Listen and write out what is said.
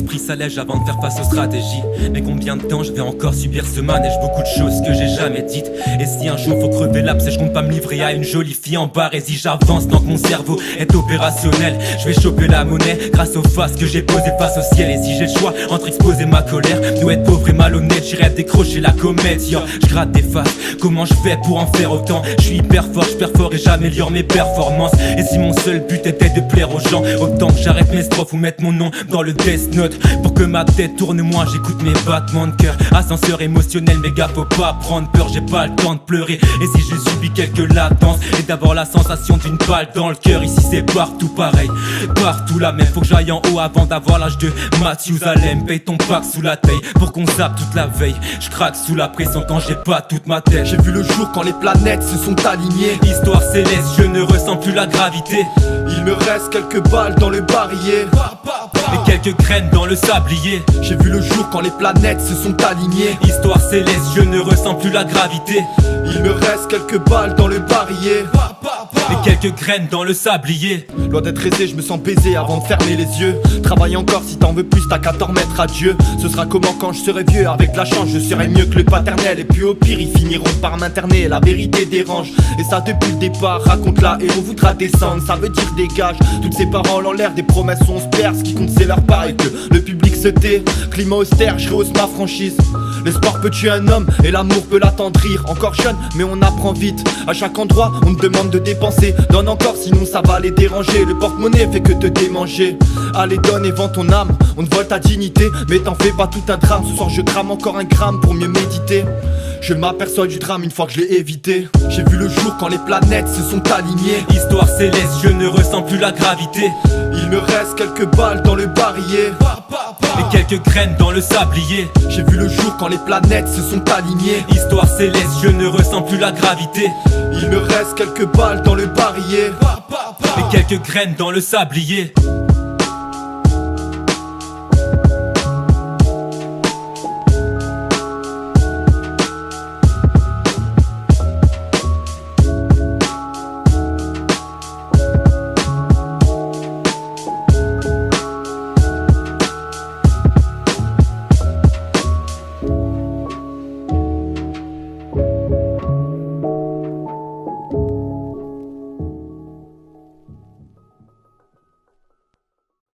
l'esprit s'allège avant de faire face aux stratégies. Mais combien de temps je vais encore subir ce manège? Beaucoup de choses que j'ai jamais dites. Et si un jour faut crever l'abcès, je compte pas me livrer à une jolie fille en barésie. J'avance tant que mon cerveau est opérationnel. Je vais choper la monnaie grâce aux faces que j'ai posées face au ciel. Et si j'ai le choix entre exposer ma colère ou être pauvre et malhonnête, j'irai décrocher la comète. Je gratte des faces, comment je fais pour en faire autant? Je suis hyper fort, je perds fort et j'améliore mes performances. Et si mon seul but était de plaire aux gens, autant que j'arrête mes strophes ou mettre mon nom dans le Death Note. Pour que ma tête tourne, moi j'écoute mes battements de cœur. Ascenseur émotionnel, mes gars, faut pas prendre peur. J'ai pas le temps de pleurer. Et si je subis quelques latences et d'avoir la sensation d'une balle dans le cœur, ici c'est partout pareil, partout la même. Faut que j'aille en haut avant d'avoir l'âge de Mathusalem. Paye ton pack sous la taille pour qu'on zappe toute la veille. Je craque sous la pression quand j'ai pas toute ma tête. J'ai vu le jour quand les planètes se sont alignées. Histoire céleste, je ne ressens plus la gravité. Il me reste quelques balles dans le barillet et quelques graines dans le sablier. J'ai vu le jour quand les planètes se sont alignées. Histoire céleste, je ne ressens plus la gravité. Il me reste quelques balles dans le barillet et quelques graines dans le sablier. Loin d'être aisé, je me sens baisé avant de fermer les yeux. Travaille encore, si t'en veux plus, t'as qu'à t'en remettre à Dieu. Ce sera comment quand je serai vieux? Avec la chance, je serai mieux que le paternel. Et puis au pire, ils finiront par m'interner. La vérité dérange, et ça depuis le départ. Raconte-la et on voudra descendre, ça veut dire dégage. Toutes ces paroles en l'air, des promesses on se perd. Ce qui compte c'est leur part et que le public se tait. Climat austère, je rehausse ma franchise. L'espoir peut tuer un homme et l'amour peut l'attendrir. Encore jeune, mais on apprend vite. À chaque endroit, on te demande de dépenser. Donne encore, sinon ça va les déranger. Le porte-monnaie fait que te démanger. Allez, donne et vends ton âme. On te vole ta dignité, mais t'en fais pas tout un drame. Ce soir, je crame encore un gramme pour mieux méditer. Je m'aperçois du drame une fois que je l'ai évité. J'ai vu le jour quand les planètes se sont alignées. Histoire céleste, je ne ressens plus la gravité. Il me reste quelques balles dans le barillet et quelques graines dans le sablier. J'ai vu le jour quand les planètes se sont alignées. Histoire céleste, je ne ressens plus la gravité. Il me reste quelques balles dans le barillet et quelques graines dans le sablier.